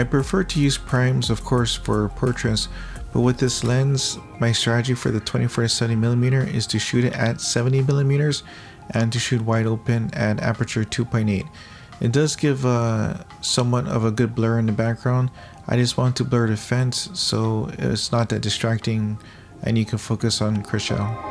I prefer to use primes, of course, for portraits, but with this lens, my strategy for the 24-70mm is to shoot it at 70mm and to shoot wide open at aperture 2.8. It does give somewhat of a good blur in the background. I just want to blur the fence so it's not that distracting and you can focus on Kryshel.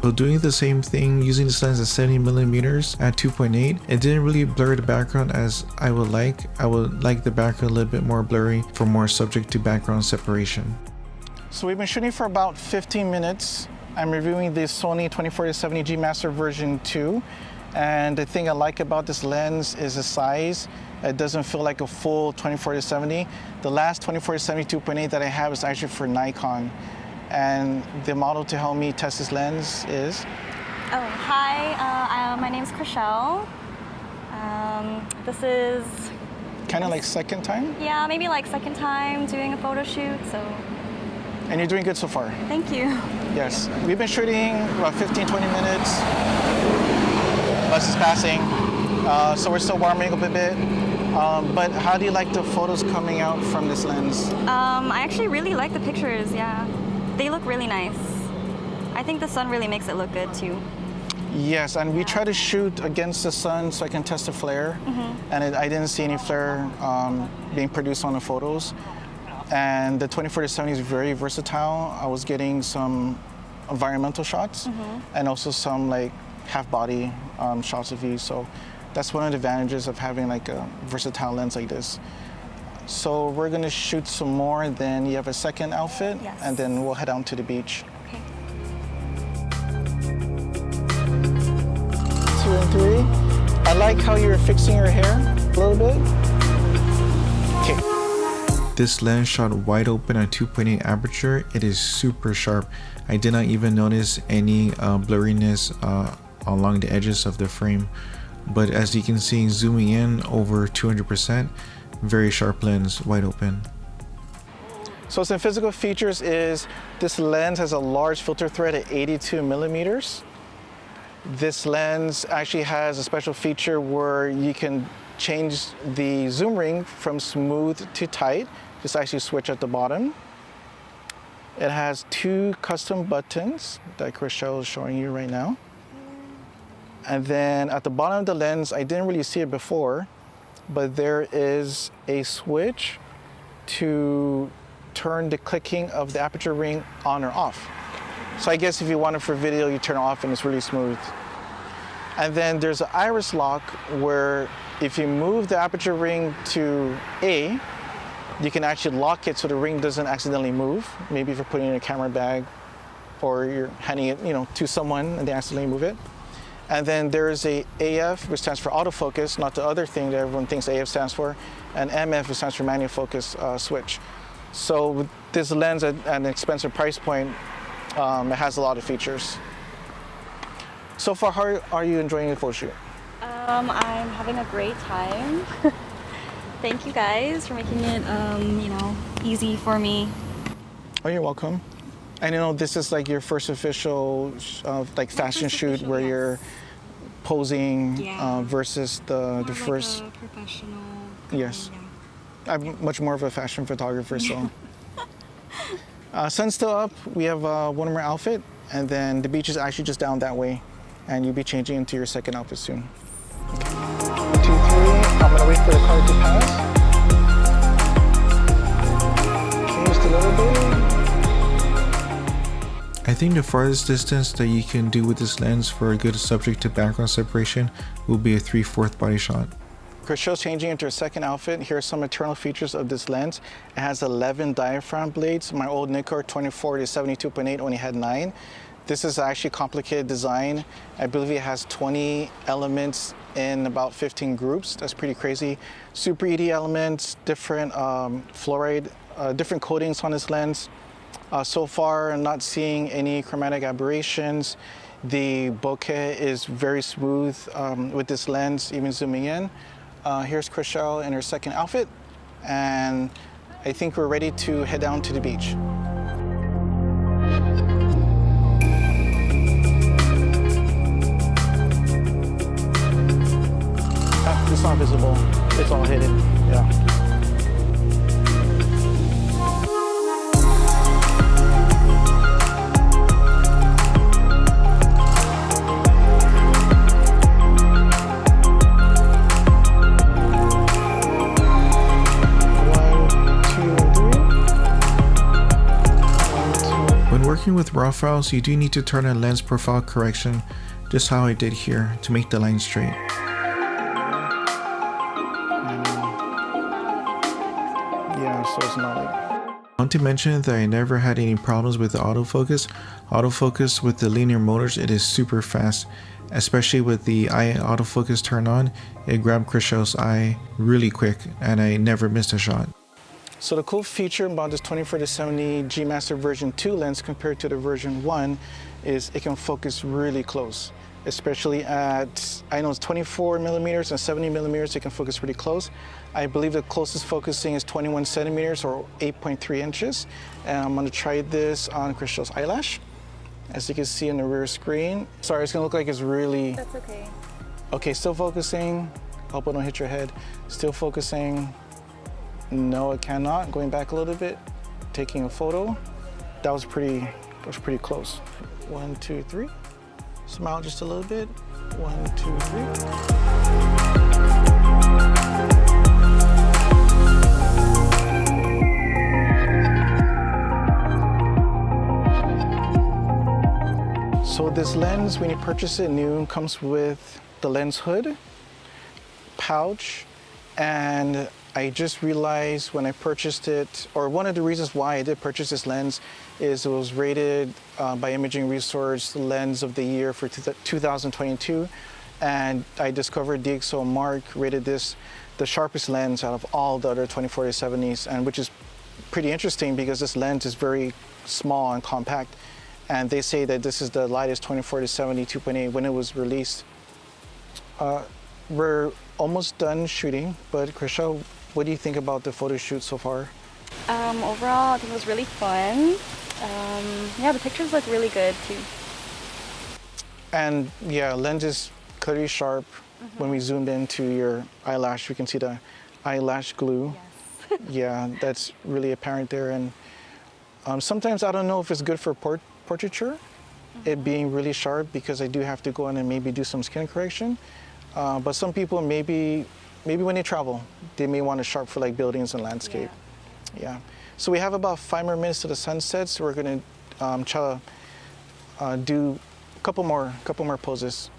So doing the same thing, using this lens at 70mm at 2.8, it didn't really blur the background as I would like. I would like the background a little bit more blurry for more subject to background separation. So we've been shooting for about 15 minutes. I'm reviewing the Sony 24-70G Master version 2. And the thing I like about this lens is the size. It doesn't feel like a full 24-70. The last 24-70 2.8 that I have is actually for Nikon. And the model to help me test this lens is? Oh, hi, my name's Kryshel. This is... Kind of like second time? Yeah, maybe like second time doing a photo shoot, so... And you're doing good so far? Thank you. Yes, we've been shooting about 15, 20 minutes. Bus is passing, so we're still warming up a bit. But how do you like the photos coming out from this lens? I actually really like the pictures, yeah. They look really nice. I think the sun really makes it look good too. Yes, and we try to shoot against the sun so I can test the flare. And I didn't see any flare being produced on the photos. And the 24-70 is very versatile. I was getting some environmental shots and also some like half-body shots of you. So that's one of the advantages of having like a versatile lens like this. So we're gonna shoot some more, then you have a second outfit, and then we'll head out to the beach. Okay. 2 and 3. I like how you're fixing your hair a little bit. Okay. This lens shot wide open at 2.8 aperture. It is super sharp. I did not even notice any blurriness along the edges of the frame. But as you can see, zooming in over 200%, very sharp lens, wide open. So some physical features is this lens has a large filter thread at 82mm. This lens actually has a special feature where you can change the zoom ring from smooth to tight. Just actually switch at the bottom. It has 2 custom buttons that Kryshel is showing you right now. And then at the bottom of the lens, I didn't really see it before, but there is a switch to turn the clicking of the aperture ring on or off. So I guess if you want it for video, you turn it off and it's really smooth. And then there's an iris lock where if you move the aperture ring to A, you can actually lock it so the ring doesn't accidentally move. Maybe if you're putting it in a camera bag or you're handing it, to someone and they accidentally move it. And then there is a AF, which stands for autofocus, not the other thing that everyone thinks AF stands for, and MF, which stands for manual focus switch. So with this lens at an expensive price point, it has a lot of features. So far, how are you enjoying the photo shoot? I'm having a great time. Thank you guys for making it, easy for me. Oh, you're welcome. And this is like your first official fashion shoot where you're posing versus the first. Like a professional. Yes. I'm much more of a fashion photographer, so. Sun's still up. We have one more outfit, and then the beach is actually just down that way, and you'll be changing into your second outfit soon. 1, 2, 3. I'm gonna wait for the car to pass. Just a little bit. I think the farthest distance that you can do with this lens for a good subject to background separation will be a 3/4 body shot. Kryshel's changing into her second outfit. Here are some internal features of this lens. It has 11 diaphragm blades. My old Nikkor 24-70 2.8 only had 9. This is actually a complicated design. I believe it has 20 elements in about 15 groups. That's pretty crazy. Super ED elements, different fluoride different coatings on this lens. So far, I'm not seeing any chromatic aberrations. The bokeh is very smooth with this lens, even zooming in. Here's Kryshel in her second outfit, and I think we're ready to head down to the beach. It's not visible, it's all hidden, yeah. When working with RAW files, you do need to turn on lens profile correction, just how I did here, to make the line straight. Yeah, so it's not like... I want to mention that I never had any problems with the autofocus. Autofocus with the linear motors, it is super fast, especially with the eye autofocus turned on. It grabbed Kryshel's eye really quick, and I never missed a shot. So the cool feature about this 24-70 G Master version 2 lens compared to the version 1 is it can focus really close, especially at, I know it's 24 millimeters and 70 millimeters, it can focus pretty close. I believe the closest focusing is 21 centimeters or 8.3 inches. And I'm gonna try this on Kryshel's eyelash. As you can see in the rear screen. Sorry, it's gonna look like it's really... That's okay. Okay, still focusing. Hope I don't hit your head. Still focusing. No, it cannot. Going back a little bit, taking a photo. That was pretty close. 1, 2, 3. Smile just a little bit. 1, 2, 3. So this lens, when you purchase it new, comes with the lens hood, pouch, and I just realized when I purchased it, or one of the reasons why I did purchase this lens is it was rated by Imaging Resource Lens of the Year for 2022. And I discovered DxO Mark rated this the sharpest lens out of all the other 24-70s, and which is pretty interesting because this lens is very small and compact. And they say that this is the lightest 24-70 2.8 when it was released. We're almost done shooting, but Kryshel, what do you think about the photo shoot so far? Overall, I think it was really fun. Yeah, the pictures look really good too. And yeah, lens is clearly sharp. When we zoomed into your eyelash, we can see the eyelash glue. Yes. Yeah, that's really apparent there. And sometimes I don't know if it's good for portraiture, it being really sharp, because I do have to go in and maybe do some skin correction. But some people maybe when they travel, they may want it sharp for like buildings and landscape. Yeah. So we have about 5 more minutes to the sunset, so we're gonna try to do a couple more poses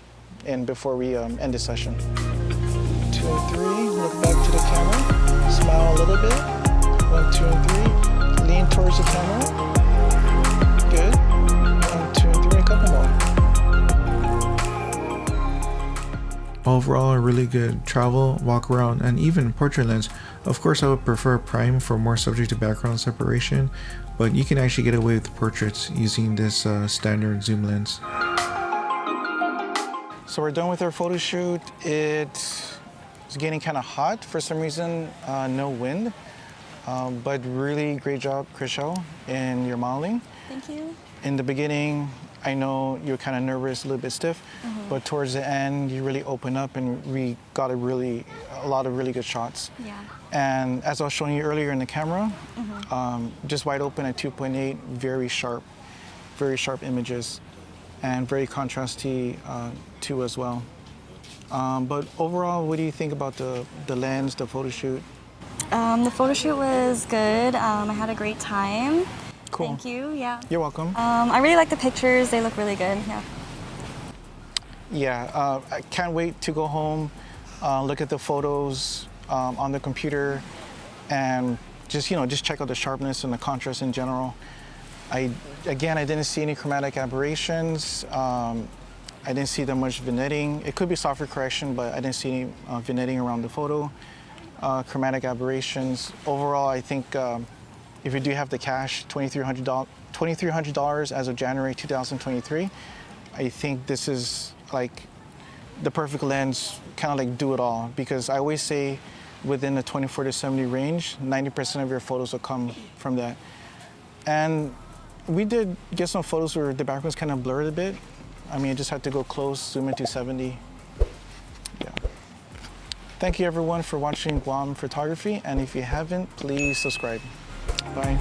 and before we end the session. 2 and 3, look back to the camera, smile a little bit. 1, 2 and 3, lean towards the camera. Good. 1, 2 and 3, a couple more. Overall, a really good travel, walk around, and even portrait lens. Of course, I would prefer prime for more subject to background separation, but you can actually get away with portraits using this standard zoom lens. So we're done with our photo shoot. It's getting kind of hot for some reason, no wind, but really great job, Kryshel, in your modeling. Thank you. In the beginning, I know you were kind of nervous, a little bit stiff, but towards the end, you really opened up and we got a lot of really good shots. Yeah. And as I was showing you earlier in the camera, just wide open at 2.8, very sharp images, and very contrasty too as well. But overall, what do you think about the lens, the photo shoot? The photo shoot was good. I had a great time. Cool. Thank you. Yeah. You're welcome. I really like the pictures. They look really good. Yeah. Yeah. I can't wait to go home, look at the photos on the computer, and just check out the sharpness and the contrast in general. I didn't see any chromatic aberrations. I didn't see that much vignetting. It could be software correction, but I didn't see any vignetting around the photo. Chromatic aberrations. Overall, I think if you do have the cash, $2,300 as of January 2023, I think this is like the perfect lens, kind of like do it all. Because I always say within the 24 to 70 range, 90% of your photos will come from that. And we did get some photos where the background's kind of blurred a bit. I mean, I just had to go close, zoom into 70. Yeah. Thank you everyone for watching Guam Photography. And if you haven't, please subscribe. Bye.